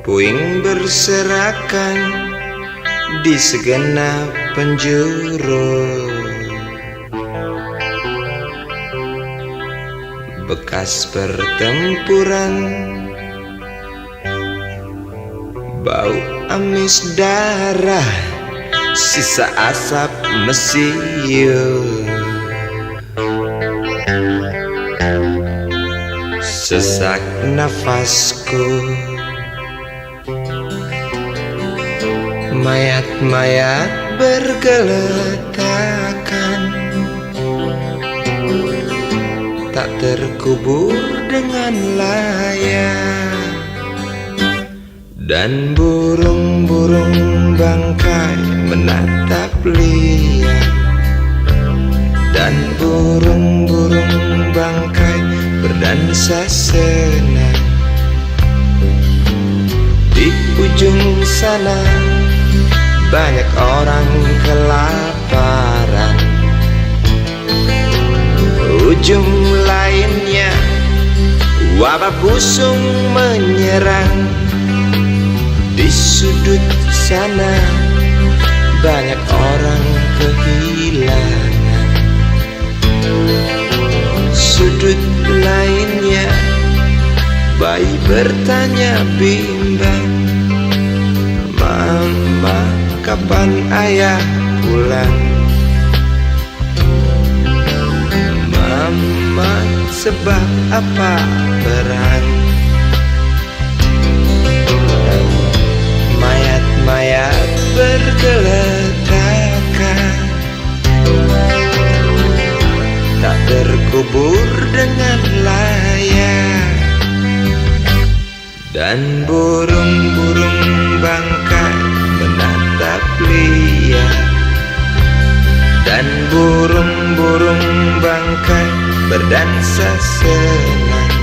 puing berserakan di segenap penjuru. Bekas pertempuran, bau amis darah, sisa asap mesiu. Sesak nafasku, mayat-mayat bergeletakan, tak terkubur dengan layak. Dan burung-burung bangkai menatap liar, dan burung-burung bangkai berdansa senang. Di ujung sana banyak orang kelaparan, ujung lainnya wabah busung menyerang. Di sudut sana banyak orang kehilangan, sudut lainnya bayi bertanya bimbang, "Mama, kapan ayah pulang? Mama, sebab apa perang?" Mayat-mayat bergeletakan, tak terkubur dengan layak. Dan burung-burung bangkai menatap liar, dan burung-burung bangkai berdansa senang.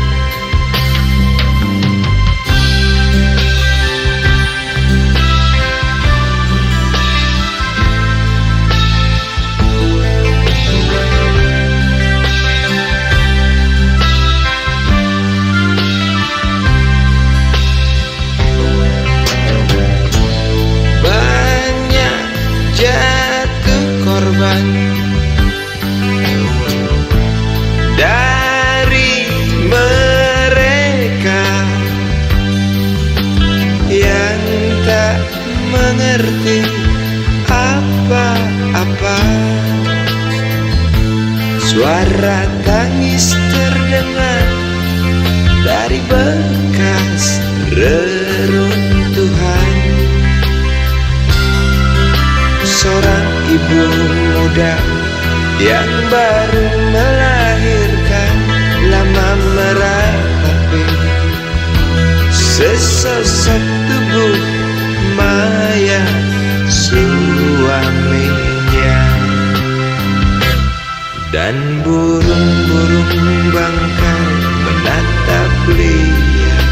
Dari mereka yang tak mengerti apa-apa, suara tangis terdengar dari bekas reruntuhan. Seorang ibu muda yang baru melahirkan, lama meratapi sesosok tubuh mayat suaminya. Dan burung-burung bangkai menatap liar,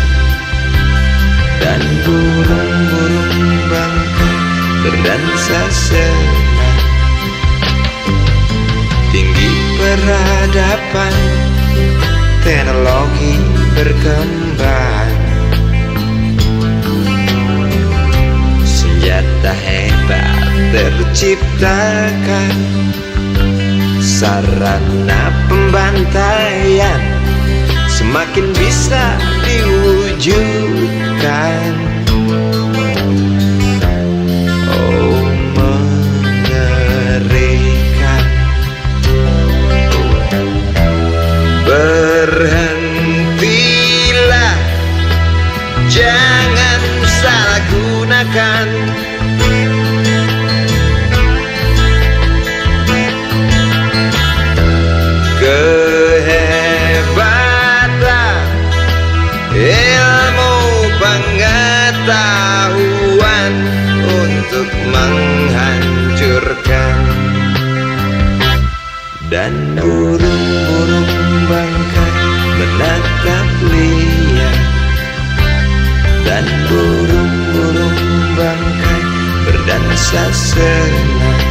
dan burung-burung bangkai berdansa senang. Tinggi peradaban, teknologi berkembang, senjata hebat terciptakan, sarana pembantaian semakin bisa diwujudkan. Oh, mengerikan. Berhentilah, jangan salah gunakan kehebatan ilmu pengetahuan untuk menghancurkan. Dan burung-burung bangkai menatap liar, dan burung-burung bangkai berdansa senang.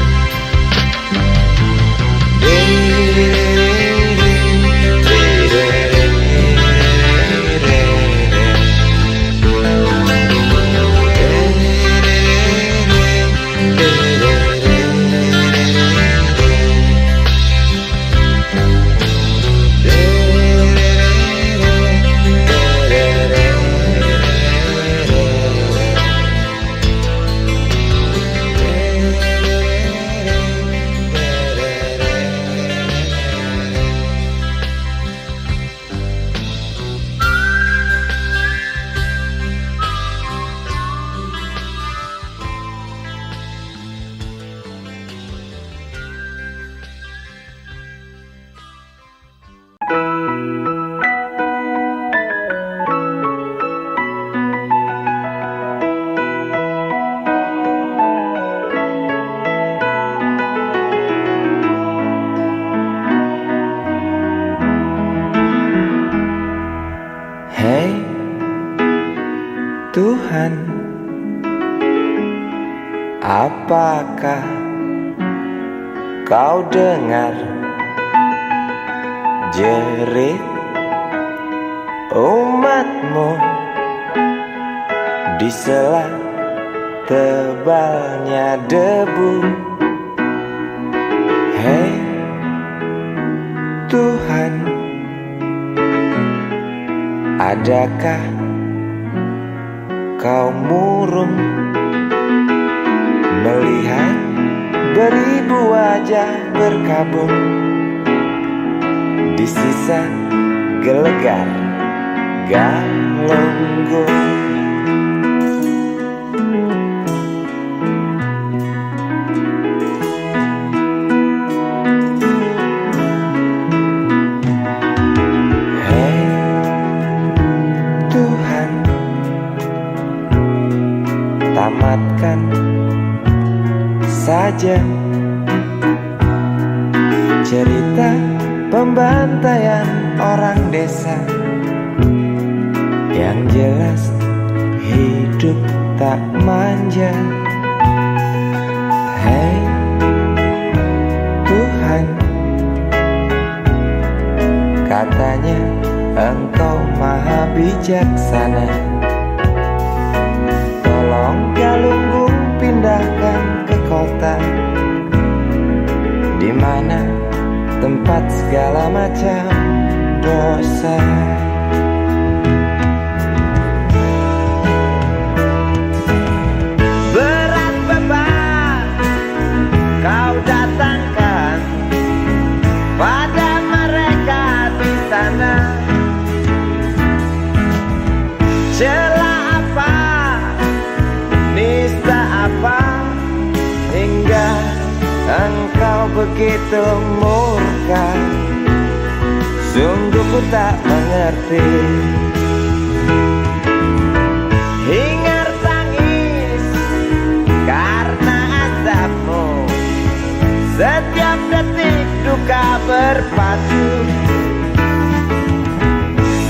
Hei Tuhan, apakah kau dengar jerit umatmu di sela tebalnya debu? Hei Tuhan, adakah kau murung melihat beribu wajah berkabung di sisa gelegar Galunggung? Hei Tuhan, tamatkan saja cerita pembantaian orang desa. Yang jelas hidup tak manja. Hei Tuhan, katanya Engkau maha bijaksana. Tolong Galunggung pindahkan ke kota, di mana tempat segala macam dosa. Berat beban kau datangkan pada mereka di sana. Celah apa, nista apa, hingga Engkau begitu murka. Sungguh ku tak mengerti. Hingar tangis karena azabmu, setiap detik duka berpatu.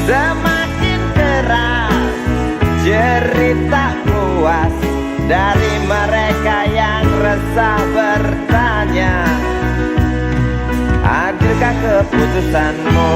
Semakin keras jerit tak puas dari mereka yang resah bertanya, adilkah keputusanmu?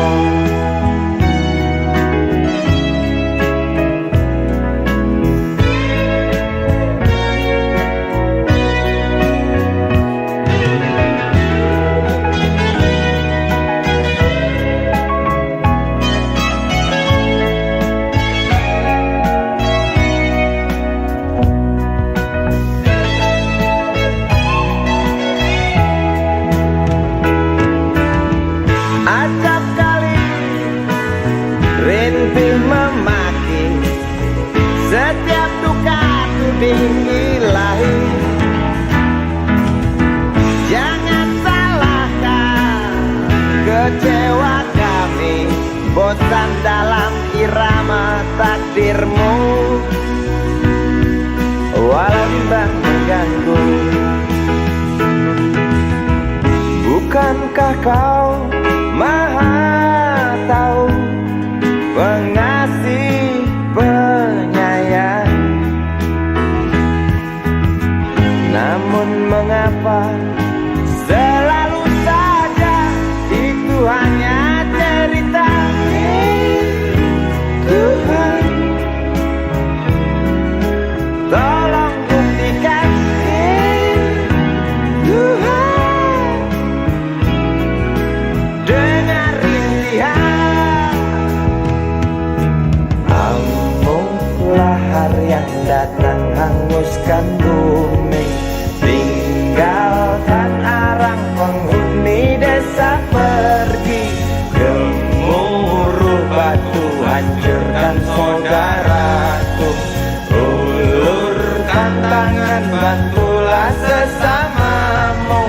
Acap kali rintih memaki, setiap duka tuding ilahi. Jangan salahkan kecewa kami, bosan dalam irama takdirmu. Walau bimbang mengganggu, bukankah kau Maha tahu, pengasih, penyayang? Namun mengapa selalu saja itu hanya cerita? Tuhan, tolong buktikan. Tuhan, dengar rintihan. Amuklah hari yang datang hanguskan bumi, tinggalkan arang penghuni desa pergi. Gemuruh batu hancurkan saudaraku, ulurkan tangan bantulah sesamamu.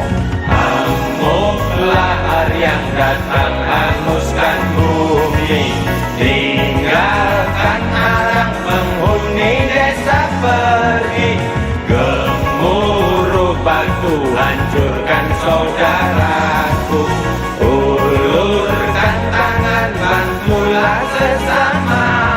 Amuklah hari yang datang hanguskan bumi, tinggalkan arang penghuni desa pergi. Gemuruh batu hancurkan saudaraku, ulurkan tangan bantulah sesama.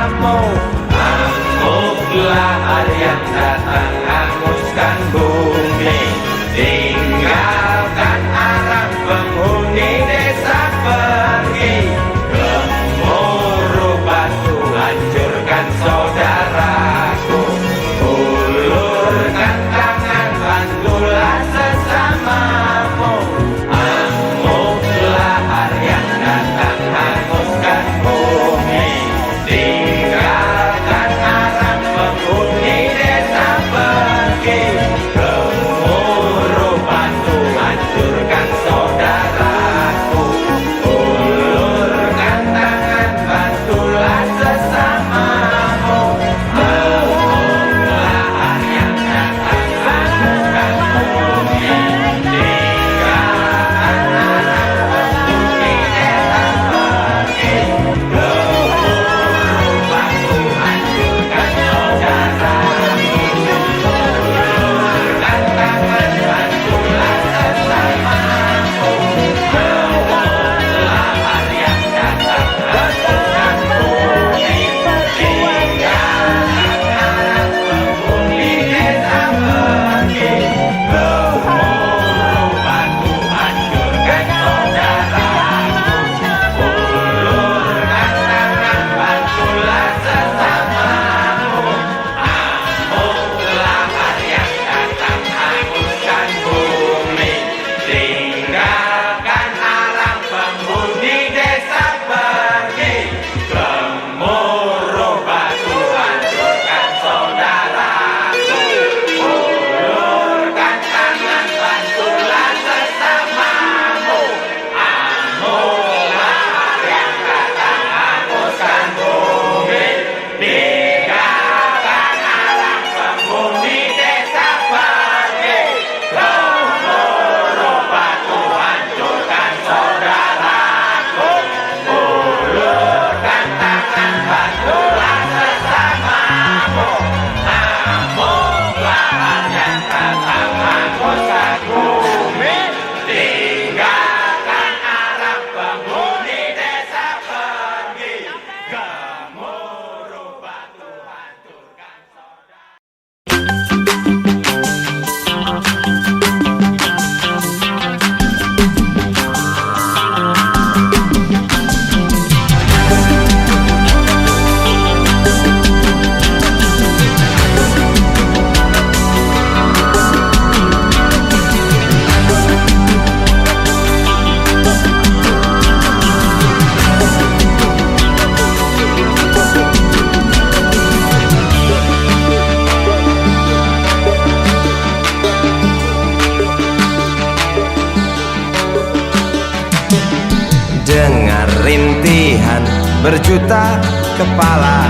berjuta kepala,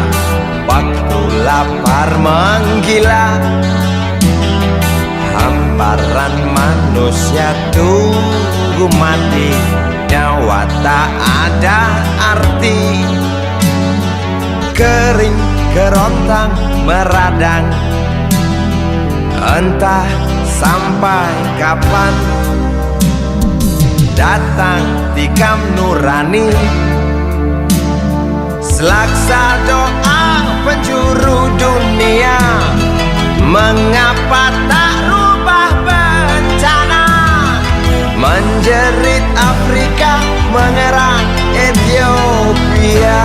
waktu lapar menggila. Hamparan manusia tunggu mati, nyawa tak ada arti. Kering kerontang meradang, entah sampai kapan. Datang tikam nurani, selaksa doa penjuru dunia. Mengapa tak rubah bencana? Menjerit Afrika, mengerang Ethiopia.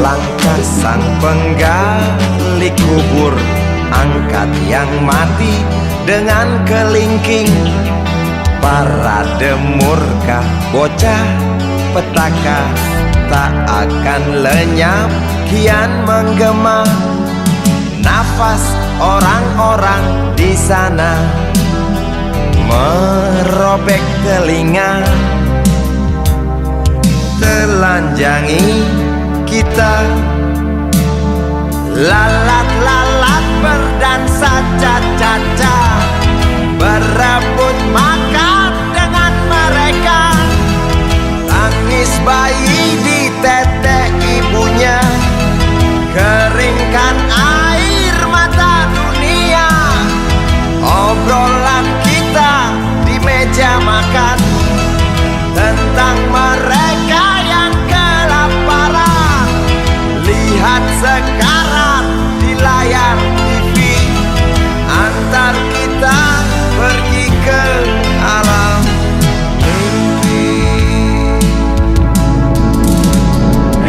Langkah sang penggali kubur, angkat yang mati dengan kelingking. Parade murka bocah petaka tak akan lenyap, kian menggema. Nafas orang-orang di sana merobek telinga. Telanjangi kita, lalat-lalat berdansa caca-caca, berebut makan dengan mereka. Tangis bayi di tete ibunya, keringkan air mata dunia. Obrolan kita di meja makan tentang mereka yang kelaparan. Lihat sekarang di layar TV, antar kita pergi ke alam mimpi.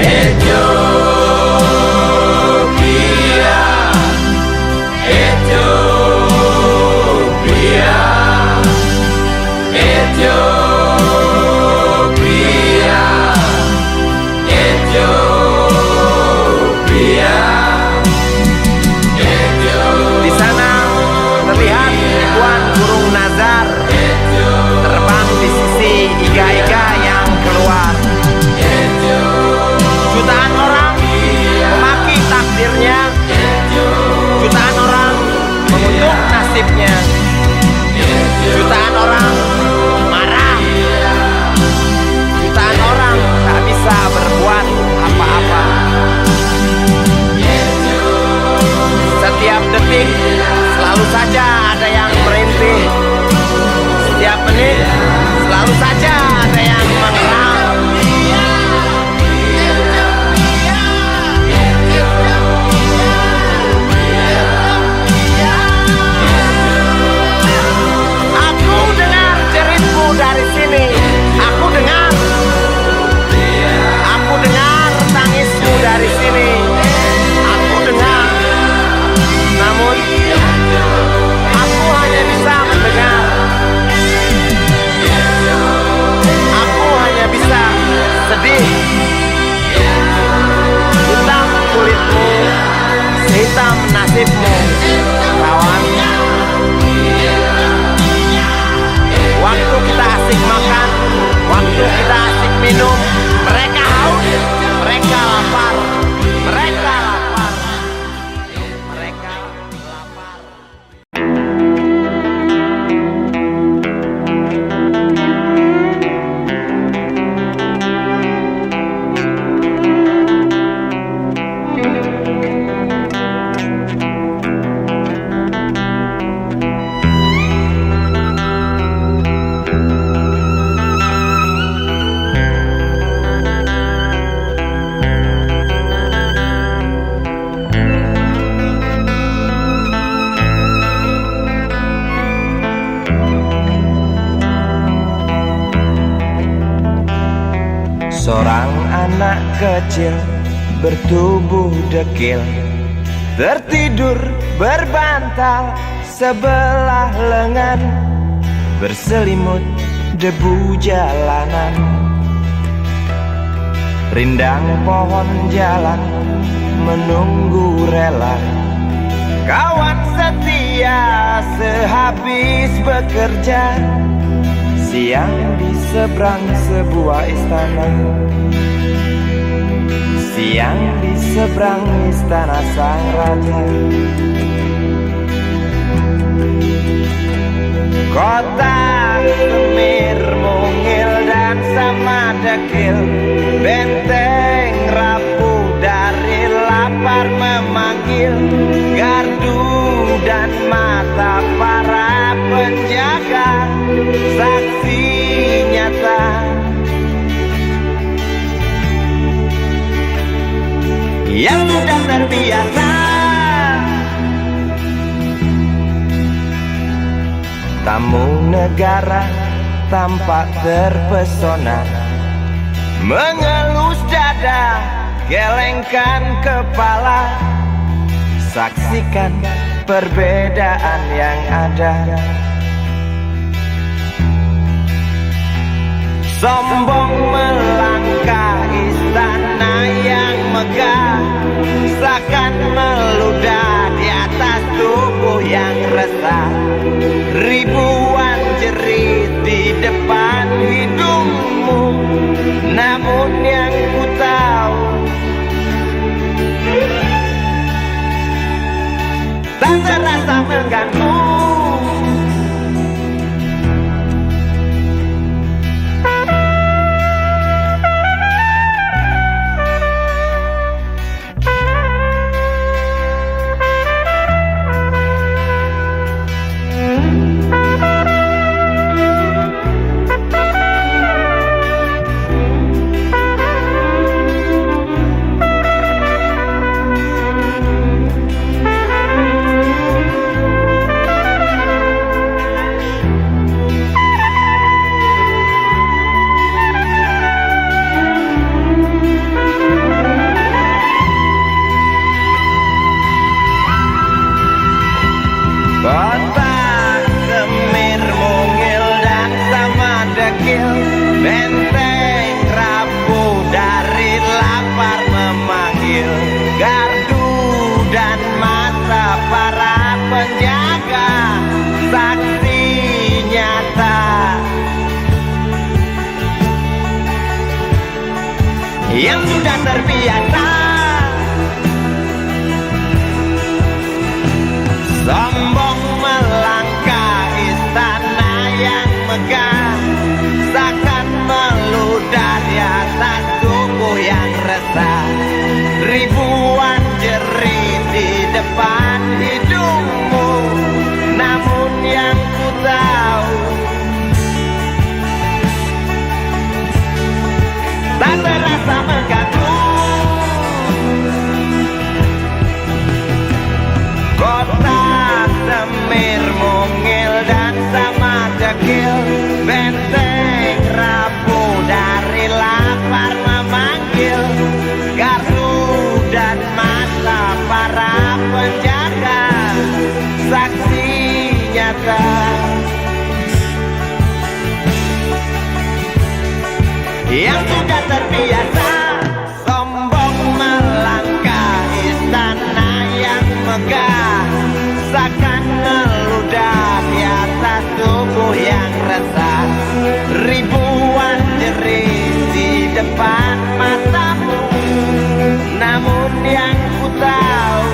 Ethiopia, Ethiopia, Ethiopia, Ethiopia. Di sana terlihat ribuan burung nazar terbang di sisi iga-iga yang keluar. Jutaan orang memaki takdirnya, jutaan orang mengutuk nasibnya, jutaan orang marah, jutaan orang tak bisa berbuat apa-apa. Setiap detik selalu saja ada yang merintih, setiap menit selalu saja ada yang mengerang. Aku dengar jeritmu dari sini, aku dengar tangismu dari sini, aku dengar. Namun aku hanya bisa mendengar. kecil bertubuh dekil, tertidur berbantal sebelah lengan, berselimut debu jalanan. Rindang pohon jalan menunggu rela, kawan setia sehabis bekerja. Siang di seberang sebuah istana, siang di seberang istana sang raja. Kota Semir, Mungil dan Samadekil, benteng rapuh dari lapar memanggil, gardu dan mata para penjaga, saksi nyata yang sudah terbiasa. Tamu negara tampak terpesona, mengelus dada, gelengkan kepala, saksikan perbedaan yang ada. Sombong melangkah istana yang megah, seakan meludah di atas tubuh yang resah. Ribuan jerit di depan hidungmu, namun yang ku tahu tak terasa mengganggu. Kota Semir, Mungil dan Samadekil, benteng rapuh dari lapar memanggil, gardu dan mata para penjaga, saksi nyata yang sudah terbiasa. Sombong melangkah istana yang megah, seakan meludah di atas tubuh yang resah. Ribuan jerit di depan hidungmu, namun yang ku tahu tak terasa mengganggu. Kota Semir, Mungil dan Samadekil, benteng rapuh dari lapar memanggil, gardu dan mata para penjaga, saksi nyata yang sudah terbiasa. Sombong melangkah istana yang megah, seakan meludah di atas tubuh yang resah. Ribuan jerit di depan matamu, namun yang ku tahu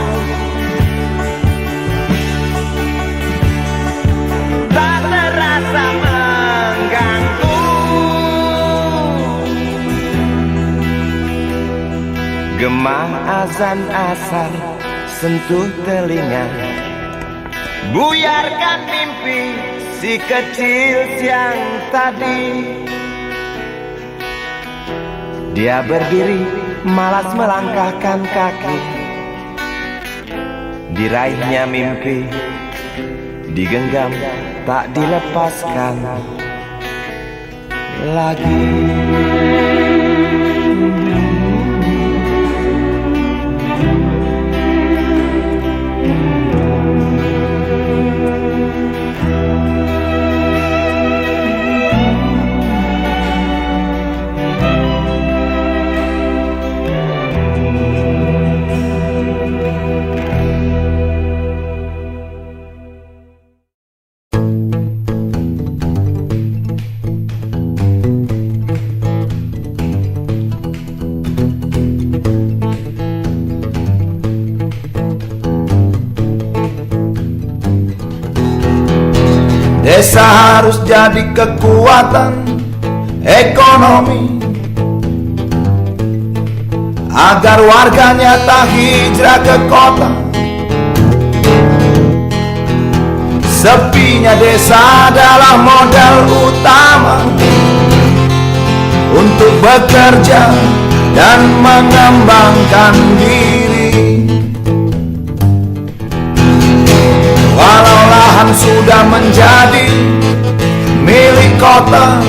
tak terasa mengganggu. Gema azan asar sentuh telinga, buyarkan mimpi si kecil siang tadi. Dia berdiri malas melangkahkan kaki, diraihnya mimpi, digenggam tak dilepaskan lagi. Desa harus jadi kekuatan ekonomi agar warganya tak hijrah ke kota. Sepinya desa adalah modal utama untuk bekerja dan mengembangkan diri. Walau lahan sudah menjadi milik kota,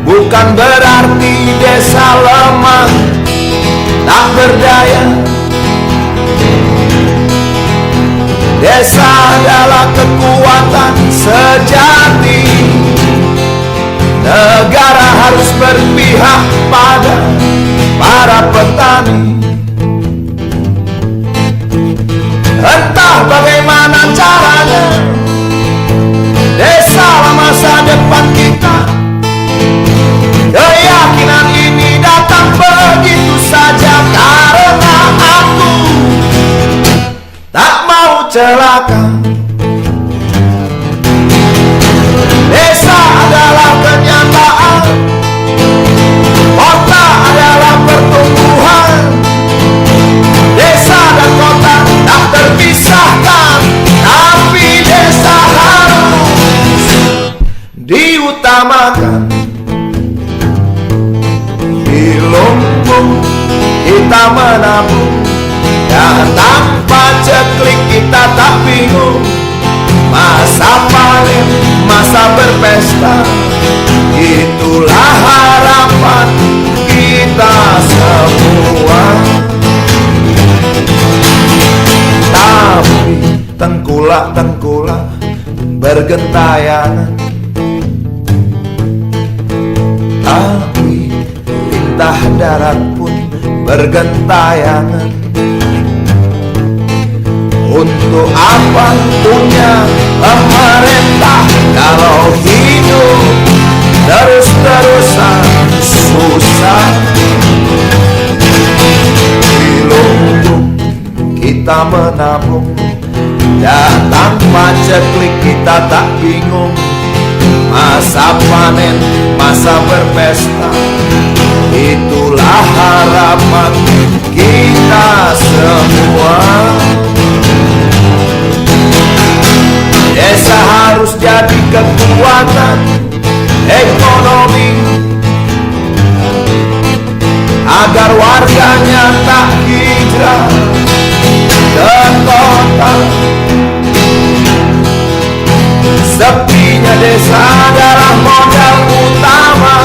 bukan berarti desa lemah tak berdaya. Desa adalah kekuatan sejati. Negara harus berpihak pada para petani. Entah bagaimana caranya, desa lah masa depan kita. Keyakinan ini datang begitu saja karena aku tak mau celaka. Desa adalah kenyataan, kota adalah pertumbuhan. Desa dan kota tak terpisahkan, tapi desa harus diutamakan. Di lumbung kita menabung, dan tanpa ceklik kita tak bingung. Masa panen, masa berpesta, itulah harapan kita semua. Tapi tengkulak-tengkulak bergentayangan, tapi tintah darat pun bergentayangan. Untuk apa punya pemerintah kalau hidup terus-terusan susah? Di lumbung kita menabung, dan tanpa ceklik kita tak bingung. Masa panen, masa berpesta, itulah harapan kita semua. Desa harus jadi kekuatan ekonomi agar warganya tak hijrah ke kota. Sepinya desa adalah modal utama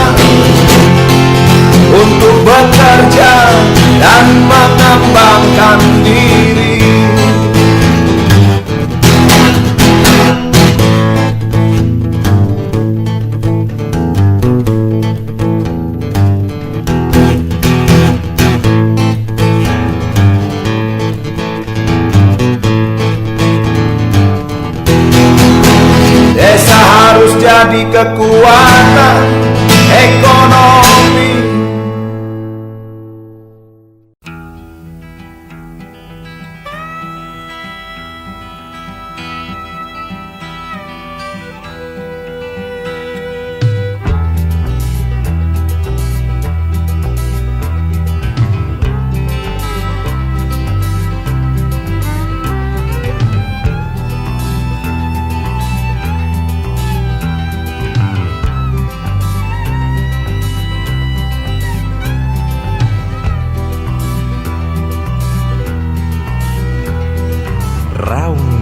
untuk bekerja dan mengembangkan diri. Desa harus jadi kekuatan ekonomi.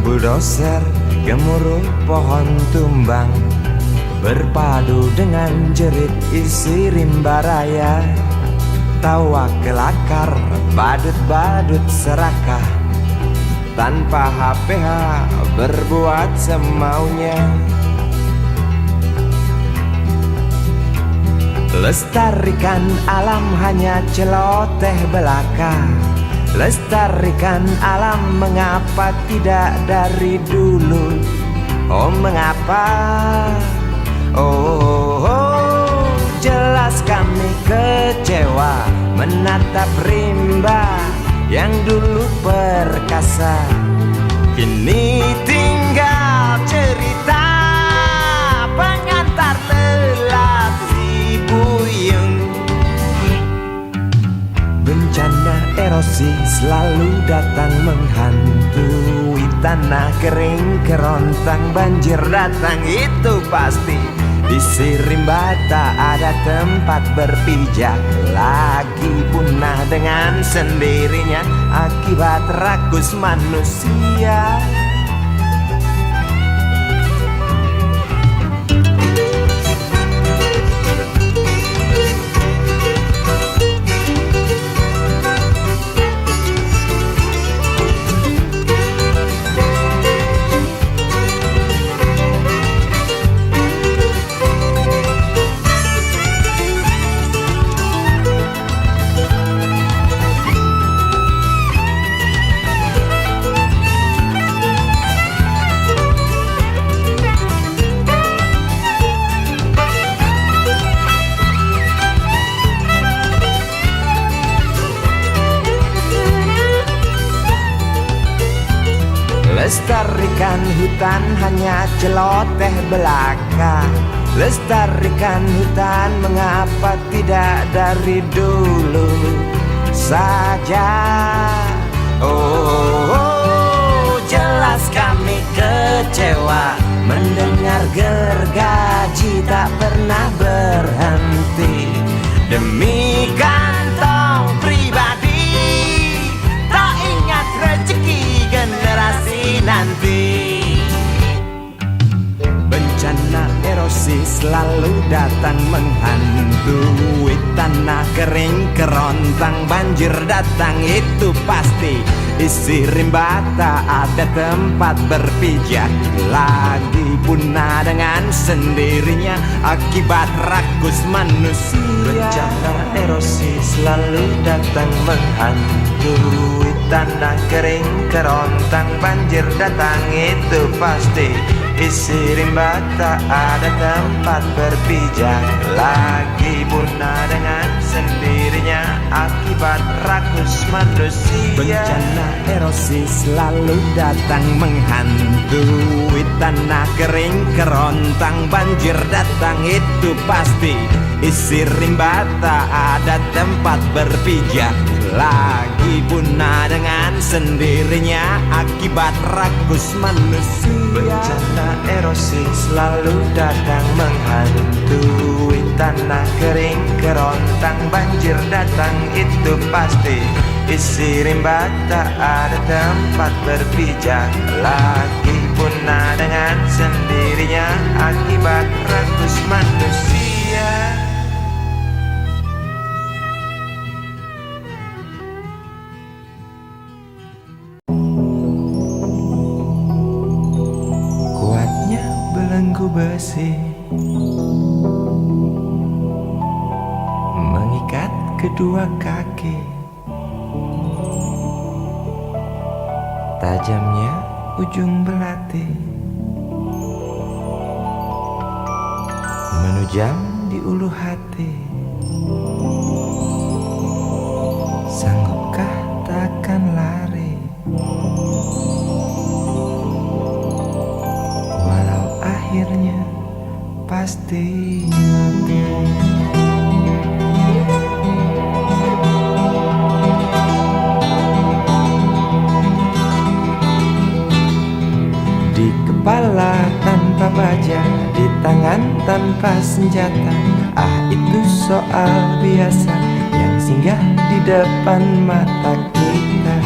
Bulldozer gemuruh pohon tumbang, berpadu dengan jerit isi rimba raya. Tawa kelakar, badut-badut serakah, tanpa HPH berbuat semaunya. Lestarikan alam hanya celoteh belaka. Lestarikan alam mengapa tidak dari dulu? Oh mengapa? Oh, jelas kami kecewa menatap rimba yang dulu perkasa, kini tinggal erosi selalu datang menghantui tanah kering kerontang banjir datang itu pasti. Di Sirimba tak ada tempat berpijak lagi, punah dengan sendirinya akibat rakus manusia. Lestarikan hutan hanya celoteh belaka. Lestarikan hutan mengapa tidak dari dulu saja. Oh, jelas kami kecewa mendengar gergaji tak pernah berhenti demi kantong pribadi, tak ingat rezeki generasi nanti. Bencana erosi selalu datang menghantui tanah kering kerontang banjir datang itu pasti. Di Sirimba tak ada tempat berpijak lagi, punah dengan sendirinya akibat rakus manusia. Bencana erosi selalu datang menghantui tanah kering kerontang banjir datang itu pasti. Di Sirimba tak ada tempat berpijak lagi, punah dengan sendirinya akibat rakus manusia. Bencana erosi selalu datang menghantui tanah kering kerontang banjir datang itu pasti. Di Sirimba tak ada tempat berpijak lagi, punah dengan sendirinya akibat rakus manusia. Bencana erosi selalu datang menghantui tanah kering kerontang banjir datang itu pasti. Di Sirimba tak ada tempat berpijak lagi, punah dengan sendirinya akibat rakus manusia. Kuatnya belenggu besi mengikat kedua kaki, tajamnya ujung belati menujam di ulu hati. Sanggupkah takkan lari walau akhirnya pasti mati. Di kepala tanpa baja, di tangan tanpa senjata. Ah, itu soal biasa yang singgah di depan mata kita.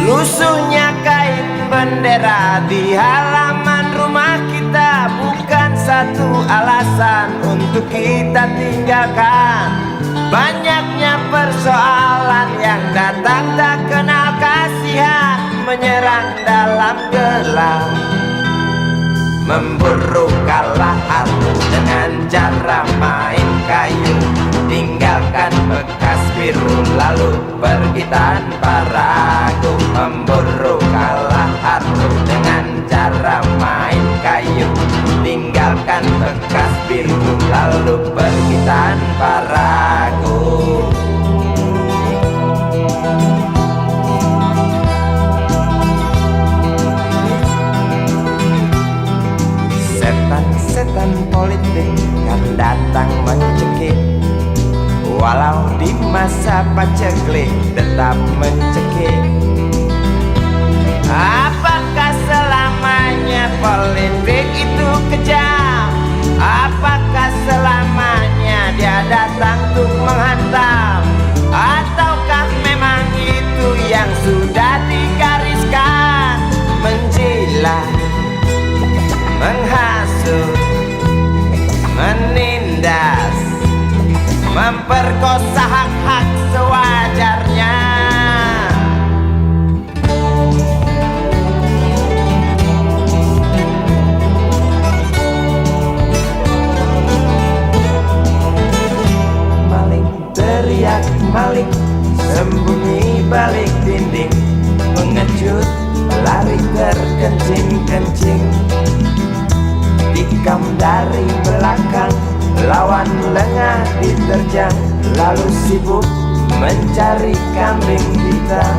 Lusuhnya kain bendera di halaman rumah kita bukan satu alasan untuk kita tinggalkan. Banyaknya persoalan yang datang tak kenal kasihan, menyerang dalam gelap, memburu kalah harus dengan cara main kayu. Tinggalkan bekas biru lalu pergi tanpa ragu, memburu kalah harus dengan cara main kayu. Tinggalkan bekas biru lalu pergi tanpa ragu. Setan-setan politik kan datang mencekik walau di masa paceklik tetap mencekik. Apakah selamanya politik itu kejam? Apakah selamanya dia datang untuk menghantam? Ataukah memang itu yang sudah digariskan? Menjilat, menghasut, menindas, memperkosa hak-hak sewajarnya. Teriak maling, sembunyi balik dinding, pengecut, lari terkencing-kencing, tikam dari belakang, lawan lengah diterjang, lalu sibuk mencari kambing hitam.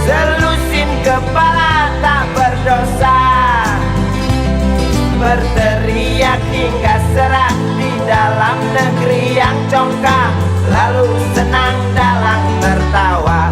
Selusin kepala tak berdosa, berteriak hingga serak di dalam negeri yang congkak, lalu senang dalam tertawa.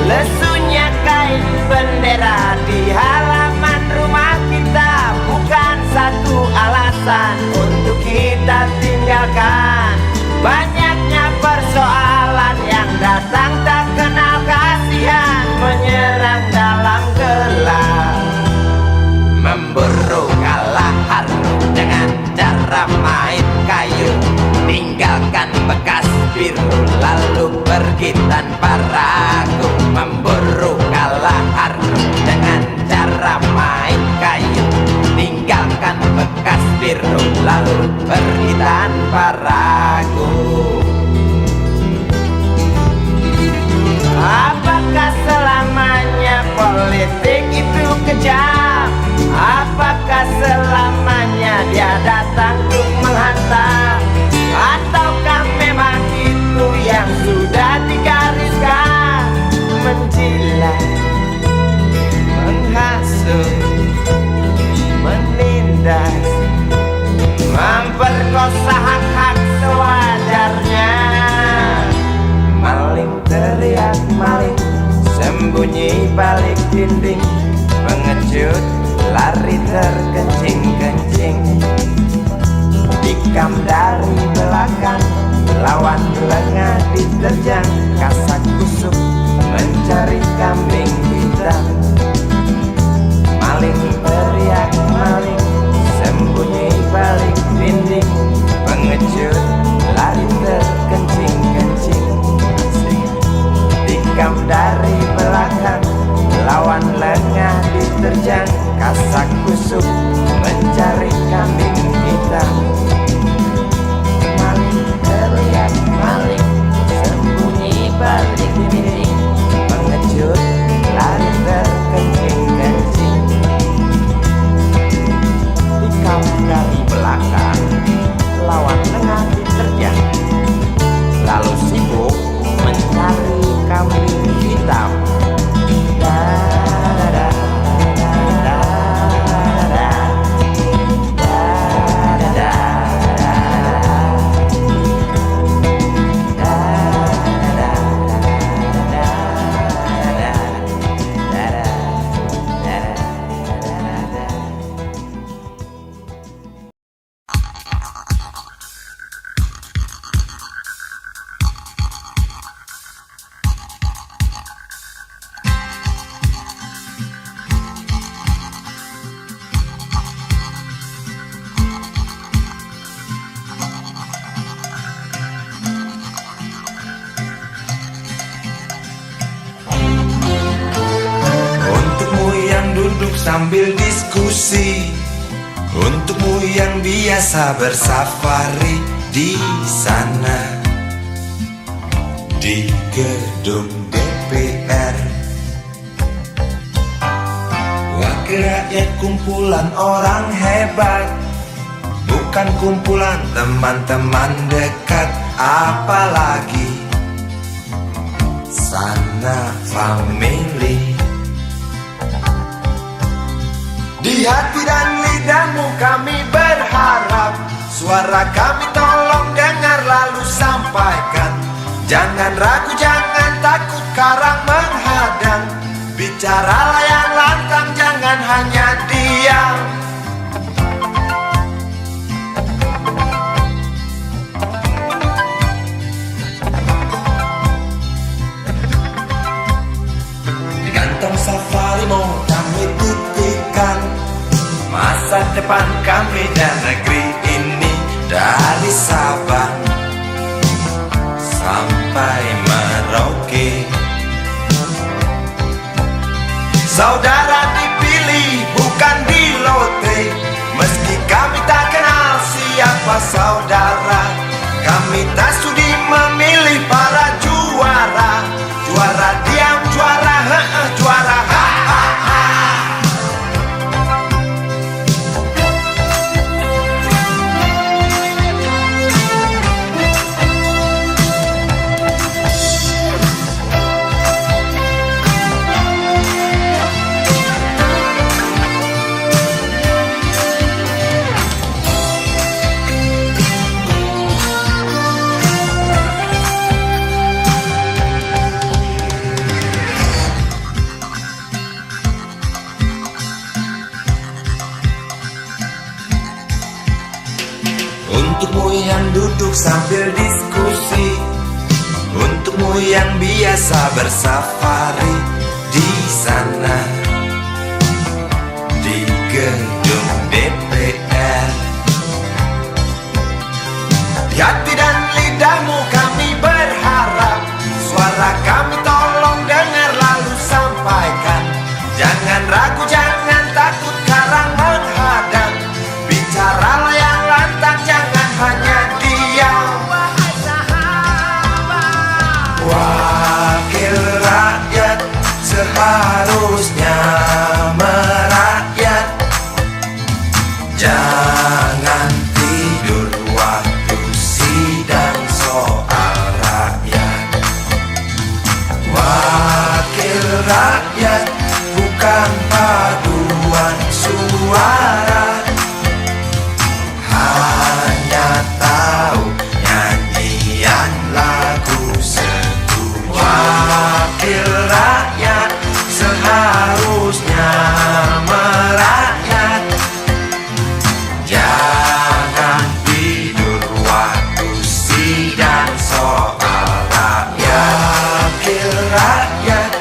Lesunya kain bendera di halaman rumah kita bukan satu alasan untuk kita tinggalkan. Banyaknya persoalan yang datang tak kenal kasihan, menyerang dalam gelap, memburu kalah harum dengan cara main kayu, tinggalkan bekas biru lalu pergi tanpa ragu. Memburu kalah harum dengan cara main kayu, tinggalkan bekas biru lalu pergi tanpa ragu. Apakah selamanya politik itu kejam? Apakah selamanya dia datang untuk menghantam? Ataukah memang itu yang sudah digariskan? Menjilat, menghasut, menindas, memperkosa hak-hak sewajarnya. Maling teriak maling, sembunyi balik dinding, pengecut, lari terkencing-kencing, tikam dari belakang, lawan lengah diterjang, kasak kusuk mencari kambing hitam. Maling teriak maling, sembunyi balik dinding, pengecut, lari terkencing-kencing, tikam dari belakang, lawan lengah diterjang, kasak kusuk mencari kambing hitam. Maling teriak maling, sembunyi balik dinding, pengecut, lari terkencing-kencing, tikam dari belakang, lawan lengah diterjang, lalu sibuk mencari kambing hitam. Sambil diskusi Untukmu yang biasa bersafari di sana, di gedung DPR. Wakil rakyat kumpulan orang hebat, bukan kumpulan teman-teman dekat, apalagi sana family. Di hati dan lidahmu kami berharap, suara kami tolong dengar lalu sampaikan. Jangan ragu, jangan takut karang menghadang, bicaralah yang lantang, jangan hanya diam. Di kantong safarimu kami titipkan masa depan kami dan negeri ini, dari Sabang sampai Merauke. Saudara dipilih bukan di lotre, meski kami tak kenal siapa saudara. Kami tak sudi memilih para juara, juara diam, juara juara ha ha ha. Untukmu yang duduk sambil diskusi, untukmu yang biasa bersafari di sana, di gedung DPR. Di hati dan lidahmu kami berharap, suara kami tolong dengar lalu sampaikan. Jangan ragu, jangan takut karang menghadang, bicaralah yang lantang, jangan hanya diam. Wakil rakyat seharusnya merakyat, jangan tidur waktu sidang soal rakyat. Wakil rakyat bukan paduan suara, hanya tahu nyanyian lagu setuju. Wakil rakyat seharusnya merakyat, jangan tidur waktu sidang soal rakyat. Wakil rakyat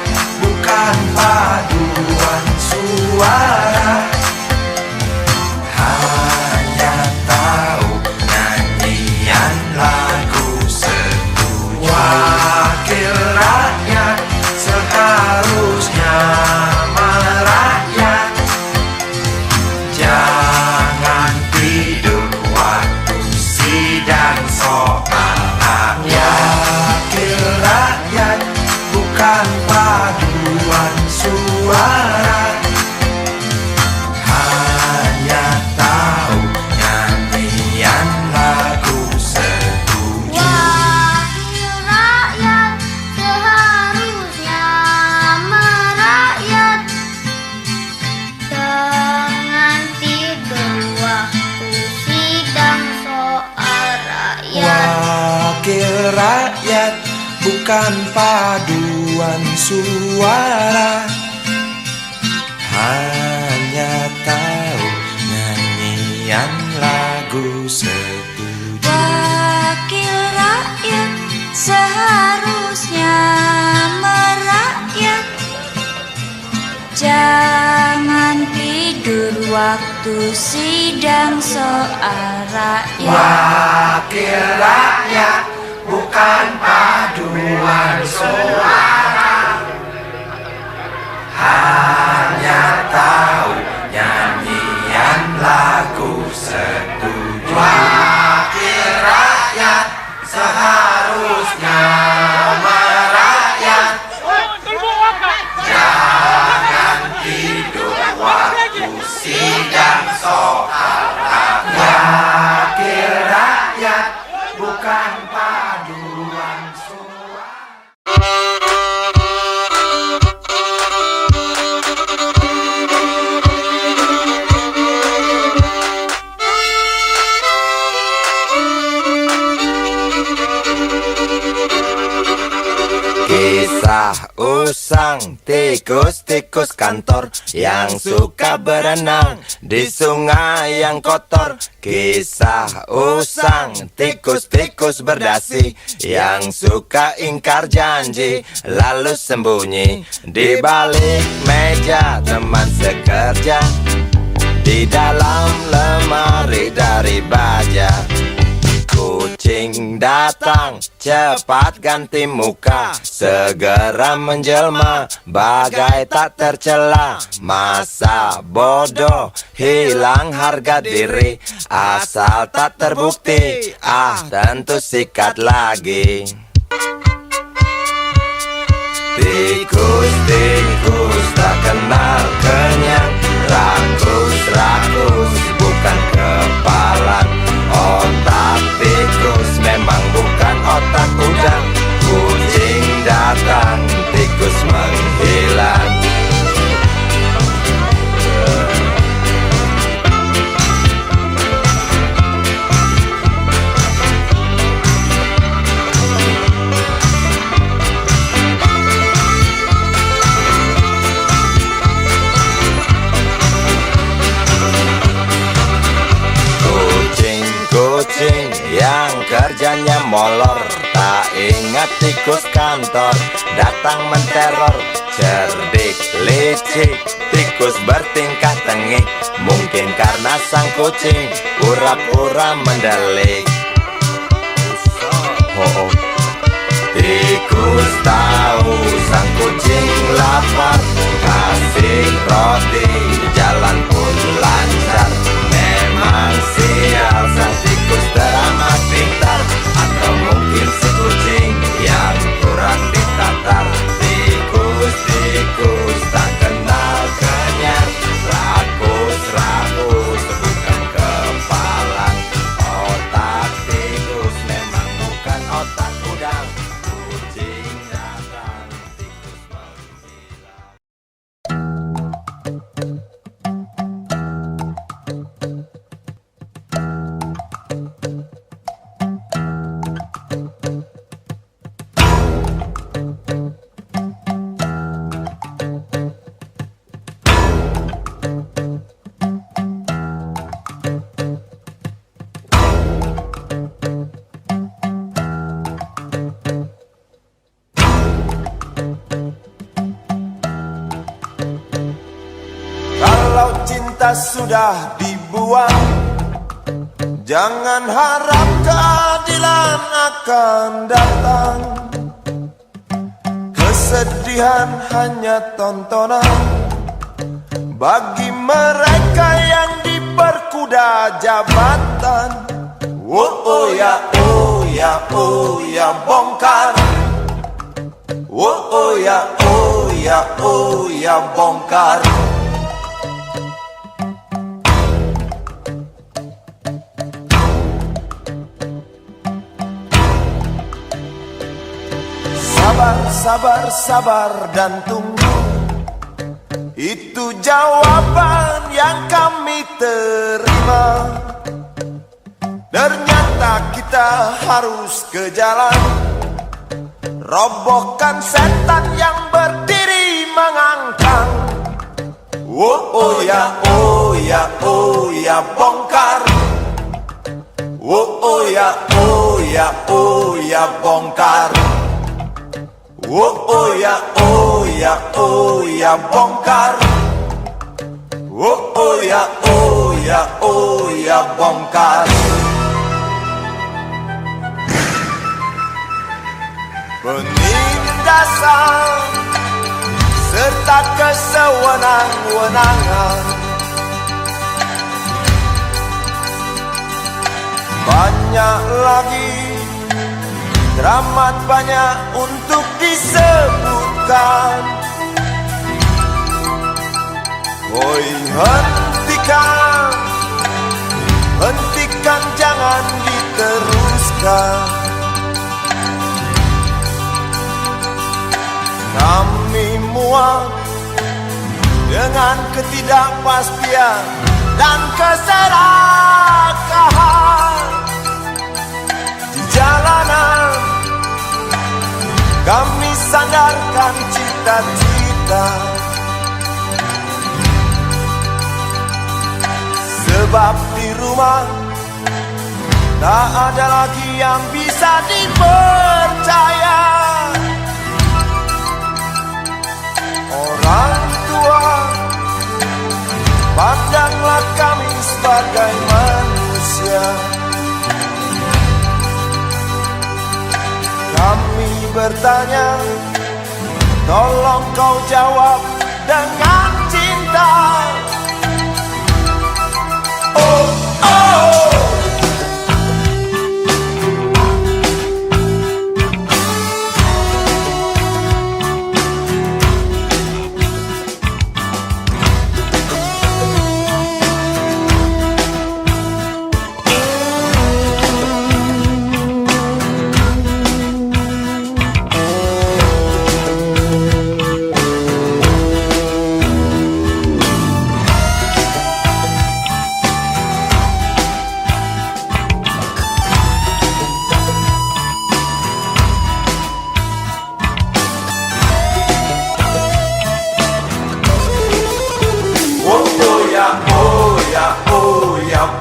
bukan paduan suara, hanya tahu nyanyian lagu setuju. Wakil rakyat seharusnya merakyat, jangan tidur waktu sidang soal rakyat. Wakil rakyat bukan paduan suara, hanya tahu nyanyian lagu setuju. Wakil rakyat seharusnya merakyat, jangan tidur waktu sidang soal rakyat. Wakil rakyat bukan paduan suara, hanya tahu nyanyian lagu setuju. Wakil rakyat seharusnya merakyat, jangan tidur waktu sidang soal rakyat. Wakil rakyat bukan paduan suara, hanya tahu nyanyian lagu rakyat seharusnya merakyat. Jangan tidur waktu sidang soal rakyat. Wakil rakyat bukan paduan suara. Kisah usang tikus-tikus kantor yang suka berenang di sungai yang kotor. Kisah usang tikus-tikus berdasi yang suka ingkar janji lalu sembunyi di balik meja teman sekerja, di dalam lemari dari baja. Kucing datang, cepat ganti muka, segera menjelma, bagai tak tercela. Masa bodoh, hilang harga diri, asal tak terbukti, tentu sikat lagi. Tikus-tikus tak kenal kenyang, rakus-rakus bukan kepalan. Otak tikus memang bukan otak udang. Kucing datang, tikus menghilang. Kucing yang kerjanya molor, tak ingat tikus kantor datang menteror. Cerdik, licik, tikus bertingkah tengik, mungkin karena sang kucing pura-pura mendelik. Tikus tahu sang kucing lapar, kasih roti, jalan pun lancar. Memang sial sang tikus teramat pintar, atau mungkin si kucing yang kurang ditatar. Tikus-tikus tak kenal kenyang, rakus-rakus bukan kepalan. Otak tikus memang bukan otak udang. Kucing datang, tikus menghilang. Kalau cinta sudah dibuang, jangan harap keadilan akan datang. Kesedihan hanya tontonan bagi mereka yang diperkuda jabatan. Oh ya, oh ya, oh ya, bongkar. Oh ya, oh ya, oh ya, bongkar. Sabar, sabar, sabar dan tunggu, itu jawaban yang kami terima. Ternyata kita harus ke jalan, robohkan setan yang berdiri mengangkang. Oh ya, oh ya, oh ya, bongkar. Oh ya, oh ya, oh ya, bongkar. Oh ya, oh ya, oh ya, bongkar. Oh ya, oh ya, oh ya, bongkar. Penindasan serta kesewenang-wenangan, banyak lagi teramat banyak untuk disebutkan. Woi, hentikan, hentikan, jangan diteruskan. Kami muak dengan ketidakpastian dan keserakahan di jalanan. Kami sandarkan cita-cita, sebab di rumah tak ada lagi yang bisa dipercaya. Orang tua, pandanglah kami sebagai manusia. Kami bertanya, tolong kau jawab dengan cinta. Oh, oh.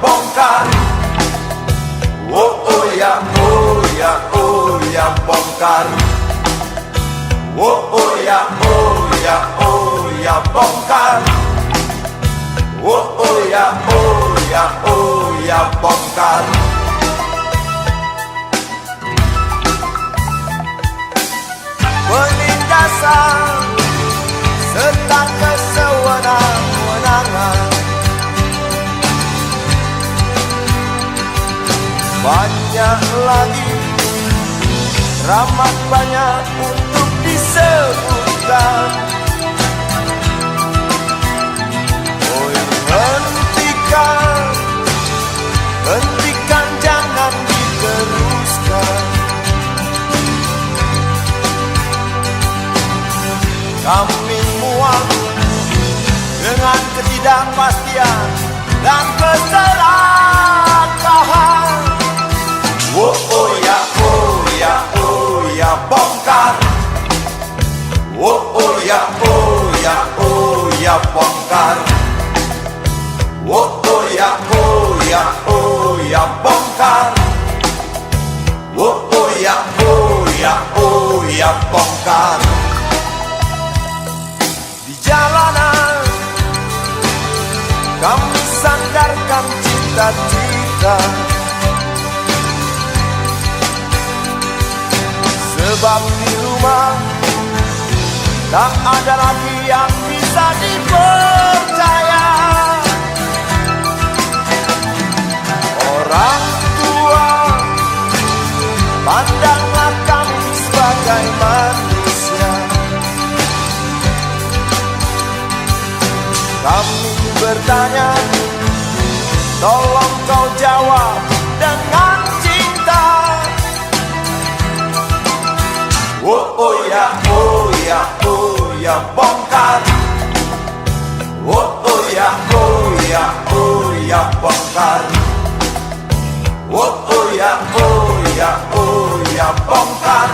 Bongkar. Oh oh ya, oh ya, oh ya, bongkar. Oh oh ya, oh ya, oh ya, bongkar. Oh oh ya, oh ya, oh ya, bongkar. Penindasan serta kesewenang-wenangan, banyak lagi, teramat banyak untuk disebutkan. Oh, hentikan, hentikan, jangan diteruskan. Kami muak dengan ketidakpastian dan keserakahan. Oh oh ya, oh ya, oh ya, bongkar. Oh oh ya, oh ya, oh ya, bongkar. Oh oh ya, oh ya, oh ya, bongkar. Oh oh ya, oh ya, oh ya, bongkar. Di jalanan kami sandarkan cita-cita, sebab di rumah tak ada lagi yang bisa dipercaya. Orang tua, pandanglah kami sebagai manusia. Kami bertanya, tolong kau jawab dengan cinta. Oh oh ya, oh ya, oh ya, bongkar. Oh oh ya, oh ya, oh ya, bongkar. Oh oh ya, oh ya, oh ya, bongkar.